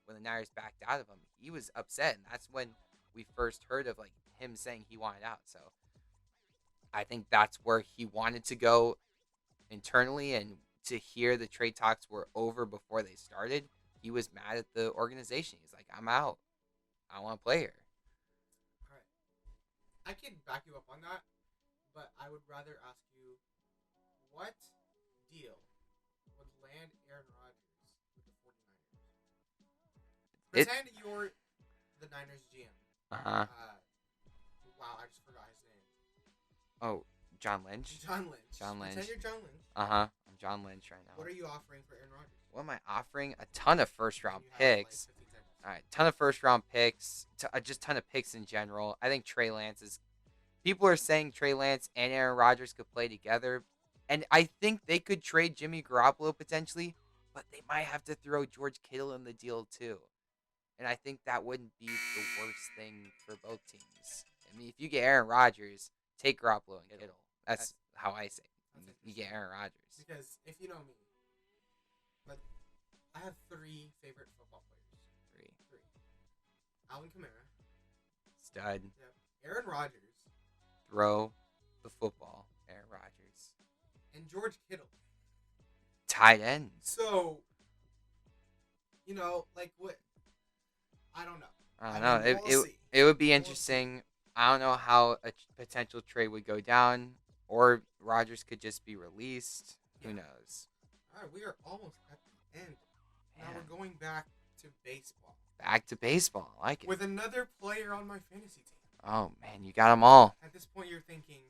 when the Niners backed out of him, he was upset. And that's when we first heard of him saying he wanted out. So I think that's where he wanted to go internally, and to hear the trade talks were over before they started, he was mad at the organization. He's like, I'm out. I don't want to play here. All right. I can back you up on that, but I would rather ask you, what deal would land Aaron Rodgers with the 49ers? Pretend you're the Niners GM. Uh-huh. Wow, I just forgot his name. Oh, John Lynch? John Lynch. John Lynch. Pretend you're John Lynch. Uh-huh. I'm John Lynch right now. What are you offering for Aaron Rodgers? What am I offering? A ton of first-round You have, picks. 15 seconds. All right, ton of first-round picks. Just ton of picks in general. I think Trey Lance is... People are saying Trey Lance and Aaron Rodgers could play together. And I think they could trade Jimmy Garoppolo potentially, but they might have to throw George Kittle in the deal too. And I think that wouldn't be the worst thing for both teams. I mean, if you get Aaron Rodgers take Garoppolo and Kittle. That's how I say it. You get Aaron Rodgers. Because if you know me, but I have 3 favorite football players. 3. Alvin Kamara. Stud. Yep. Aaron Rodgers. Throw the football. Aaron Rodgers. And George Kittle. Tight ends. So, like what? I don't know. I don't know. We'll see. It would be interesting. I don't know how a potential trade would go down, or Rodgers could just be released. Who knows? All right, we are almost at the end. Now we're going back to baseball. Back to baseball. I like it. With another player on my fantasy team. Oh, man, you got them all. At this point, you're thinking,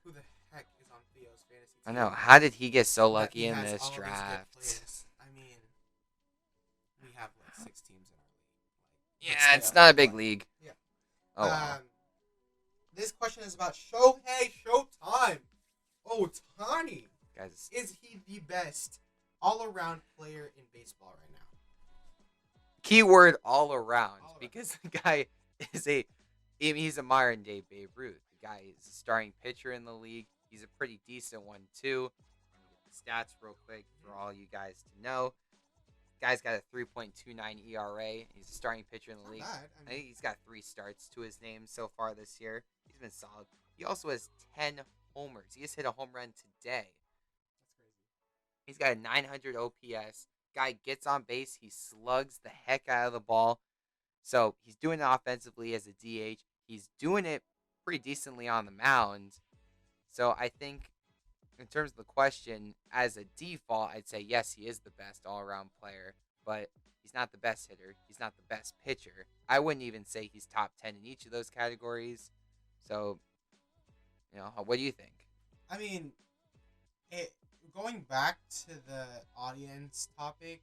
who the heck is on Theo's fantasy team? I know. How did he get so That lucky he in has this all these good draft? players. I mean, we have like 6 teams in our league. Yeah, it's not a big league. Yeah. Oh, wow. This question is about Showtime. Ohtani. Guys, Is he the best all-around player in baseball right now? keyword all around, All around. because the guy he's a modern day Babe Ruth. The guy is a starting pitcher in the league. He's a pretty decent one too. Let me get the stats real quick for all you guys to know. Guy's got a 3.29 ERA. He's a starting pitcher in the league. Not bad. I think he's got 3 starts to his name so far this year. He's been solid. He also has 10 homers. He just hit a home run today. That's crazy. He's got a 900 OPS. Guy gets on base. He slugs the heck out of the ball. So he's doing it offensively as a DH. He's doing it pretty decently on the mound. So I think in terms of the question, as a default, I'd say yes, he is the best all-around player. But he's not the best hitter. He's not the best pitcher. I wouldn't even say he's top 10 in each of those categories. So, what do you think? I mean, going back to the audience topic,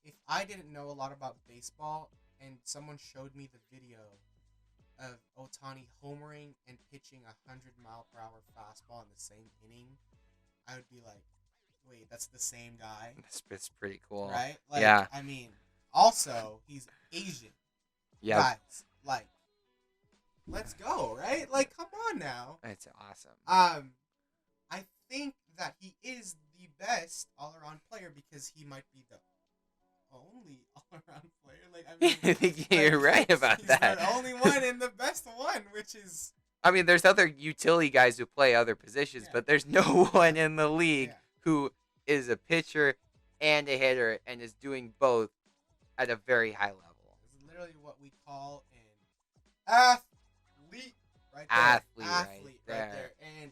if I didn't know a lot about baseball and someone showed me the video of Ohtani homering and pitching a 100-mile-per-hour fastball in the same inning, I would be like, wait, that's the same guy? It's pretty cool. Right? Yeah. I mean, also, he's Asian. Yeah. Guys, let's go, right? Come on now. It's awesome. I think that he is the best all-around player because he might be the only all-around player. I think you're right about he's that. the only one and the best one, which is... I mean, there's other utility guys who play other positions, but there's no one in the league who is a pitcher and a hitter and is doing both at a very high level. It's literally what we call an athlete right there. Athlete right there. And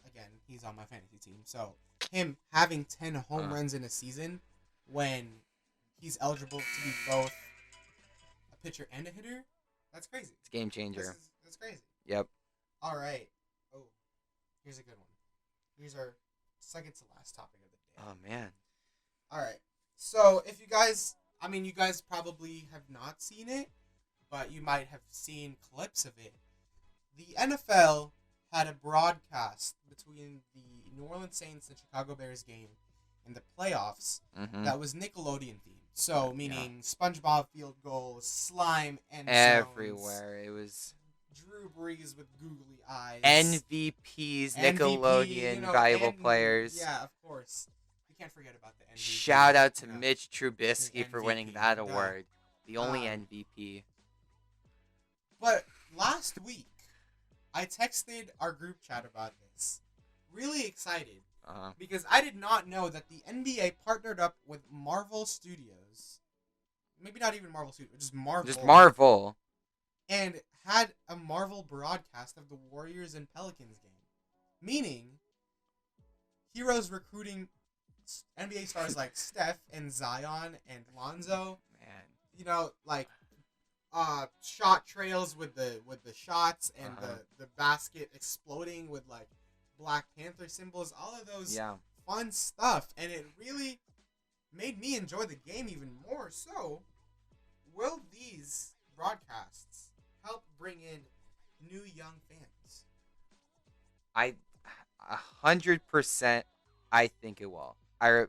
again, he's on my fantasy team. So him having 10 home runs in a season when he's eligible to be both a pitcher and a hitter, that's crazy. It's a game changer. That's crazy. Yep. All right. Oh, here's a good one. Here's our second to last topic of the day. Oh, man. All right. So if you guys probably have not seen it, but you might have seen clips of it. The NFL had a broadcast between the New Orleans Saints and Chicago Bears game in the playoffs that was Nickelodeon themed. So meaning SpongeBob field goals, slime, and everywhere. It was Drew Brees with googly eyes. MVPs, Nickelodeon valuable players. Yeah, of course. We can't forget about the MVP. Shout out to Mitch Trubisky for winning that award. The only MVP. But last week, I texted our group chat about this. Really excited. Because I did not know that the NBA partnered up with Marvel Studios. Maybe not even Marvel Studios, just Marvel. Just Marvel. And had a Marvel broadcast of the Warriors and Pelicans game. Meaning, heroes recruiting NBA stars like Steph and Zion and Lonzo. Man. Shot trails with the shots and the basket exploding with Black Panther symbols, all of those fun stuff, and it really made me enjoy the game even more. So, will these broadcasts help bring in new young fans? 100% I think it will. I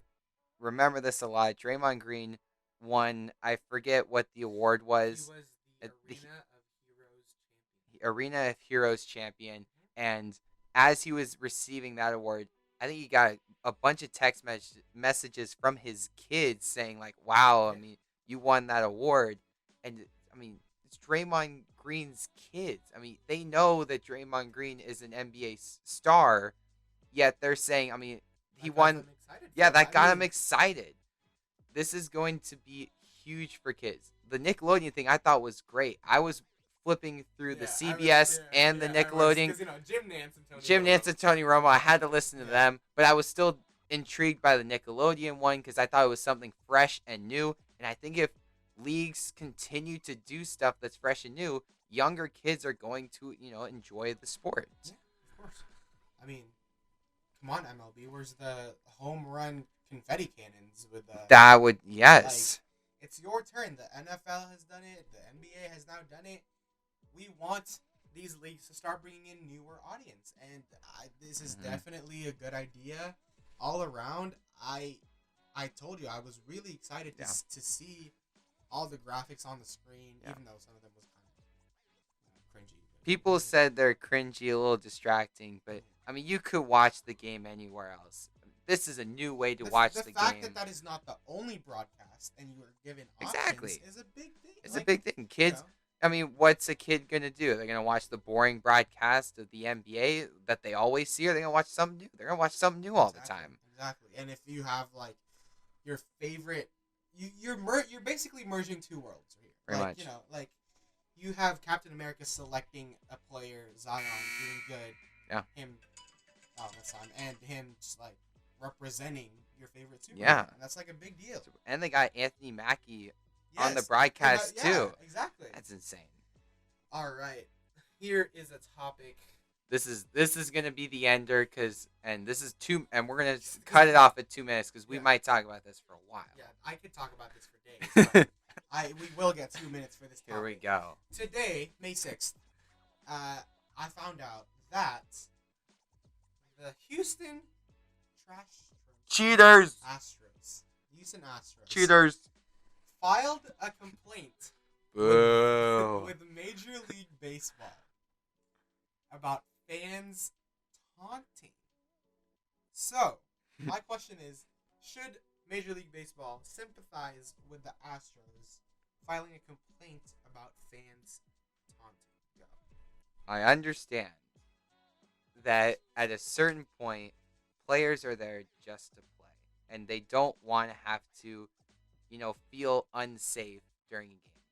remember this a lot. Draymond Green won, I forget what the award was. He was the Arena of Heroes champion. Arena of Heroes champion, and as he was receiving that award, I think he got a bunch of text messages from his kids saying like, "Wow, I mean, you won that award," and I mean, it's Draymond Green's kids. I mean, they know that Draymond Green is an NBA star, yet they're saying, I mean, he won. Yeah, that got him excited. This is going to be huge for kids. The Nickelodeon thing I thought was great. I was flipping through the CBS and the Nickelodeon. Because, Jim Nance and Tony Romo, I had to listen to them, but I was still intrigued by the Nickelodeon one because I thought it was something fresh and new. And I think if leagues continue to do stuff that's fresh and new, younger kids are going to, enjoy the sport. Yeah, of course. I mean, come on, MLB. Where's the home run confetti cannons with the... That would, yes. Like, it's your turn. The NFL has done it. The NBA has now done it. We want these leagues to start bringing in newer audience. And this is definitely a good idea all around. I told you, I was really excited to see all the graphics on the screen, even though some of them was kind of cringy. People said they're cringy, a little distracting, but, I mean, you could watch the game anywhere else. This is a new way to watch the game. The fact that is not the only broadcast and you are given options is a big thing. It's a big thing. Kids, I mean, what's a kid going to do? They're going to watch the boring broadcast of the NBA that they always see, or they're going to watch something new? They're going to watch something new all the time. Exactly. And if you have, like, your favorite... You're basically merging two worlds here. Very much. You know, like, you have Captain America selecting a player, Zion, doing good. Yeah. Him... Oh, that's time. And him just, like, representing your favorite superhero. Yeah. And that's like a big deal. And they got Anthony Mackie on the broadcast too. Exactly. That's insane. All right. Here is a topic. This is gonna be the ender and we're gonna cut it off at 2 minutes because we might talk about this for a while. Yeah, I could talk about this for days. But we will get 2 minutes for this topic. Here we go. Today, May 6th, I found out that the Houston Cheaters. Houston Astros. Cheaters. Filed a complaint with Major League Baseball about fans taunting. So, my question is, should Major League Baseball sympathize with the Astros filing a complaint about fans taunting? Go. I understand that at a certain point, players are there just to play, and they don't want to have to, feel unsafe during a game.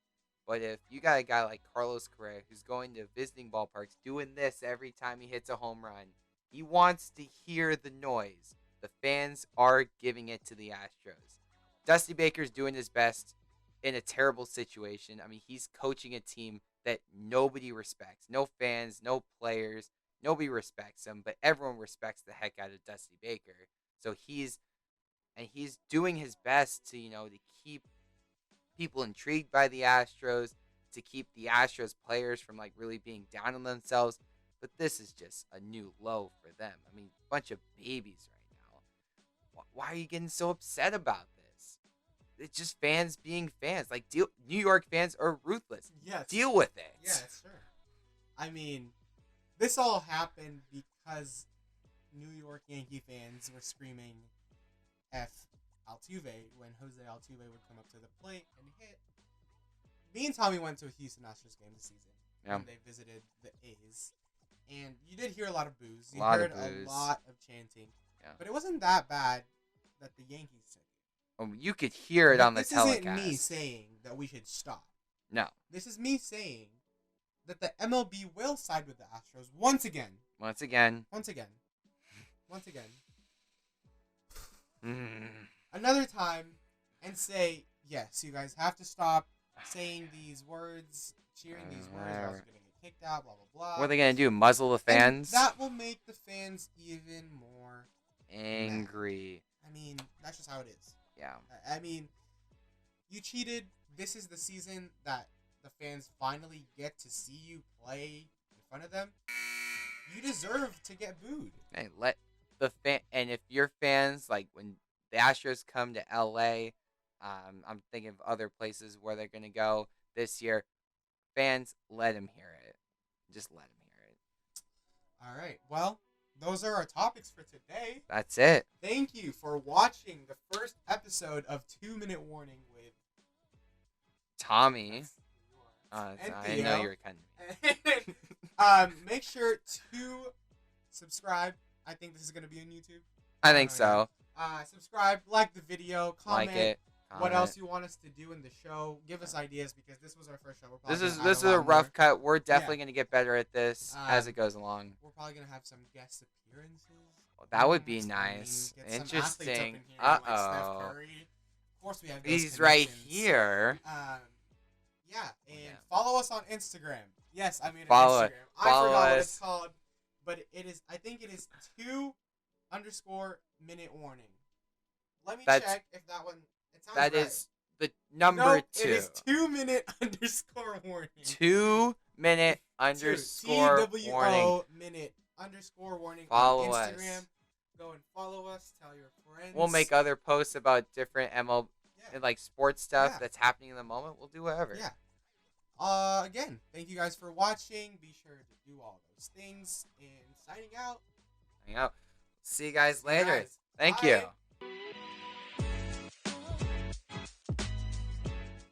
But if you got a guy like Carlos Correa who's going to visiting ballparks doing this every time he hits a home run, he wants to hear the noise. The fans are giving it to the Astros. Dusty Baker's doing his best in a terrible situation. I mean, he's coaching a team that nobody respects. No fans, no players. Nobody respects him, but everyone respects the heck out of Dusty Baker. So he's doing his best to, to keep people intrigued by the Astros, to keep the Astros players from like really being down on themselves. But this is just a new low for them. I mean, a bunch of babies right now. Why are you getting so upset about this? It's just fans being fans. Like, New York fans are ruthless. Yes. Deal with it. Yeah, sure. I mean, this all happened because New York Yankee fans were screaming F Altuve when Jose Altuve would come up to the plate and hit. Me and Tommy went to a Houston Astros game this season when they visited the A's. And you did hear a lot of boos. You heard a lot of chanting. Yeah. But it wasn't that bad that the Yankees took it. You could hear it on the telecast. This isn't me saying that we should stop. No. This is me saying that the MLB will side with the Astros once again. Once again. Another time, and say, yes, you guys have to stop saying these words, cheering these words, or else you're going to get kicked out, blah, blah, blah. What are they going to do, muzzle the fans? And that will make the fans even more angry. mad. I mean, that's just how it is. Yeah. I mean, you cheated. This is the season that the fans finally get to see you play in front of them. You deserve to get booed. Hey, let the and if your fans, like when the Astros come to LA, I'm thinking of other places where they're going to go this year, fans, let them hear it. Just let him hear it. All right. Well, those are our topics for today. That's it. Thank you for watching the first episode of 2 Minute Warning with Tommy. and I know you were kind of. Make sure to subscribe. I think this is going to be on YouTube. I think so. Subscribe, like the video, comment. Like it. What else you want us to do in the show? Give us ideas because this was our first show. This is a rough cut. We're definitely going to get better at this as it goes along. We're probably going to have some guest appearances. Well, that would be nice. Interesting. Like Steph Curry. Of course, we have. He's right here. Yeah, and follow us on Instagram. Yes, I mean Instagram. I forgot what it's called, but it is. I think it is 2_minute warning. Let me check if that one. It sounds right. Is the number 2. It is 2-minute _warning. 2-minute _ warning. minute _ warning. Follow on Instagram. us. Go and follow us. Tell your friends. We'll make other posts about different ML and like sports stuff that's happening in the moment. We'll do whatever. Yeah. Again, thank you guys for watching. Be sure to do all those things. And signing out. See you guys later. Thank you.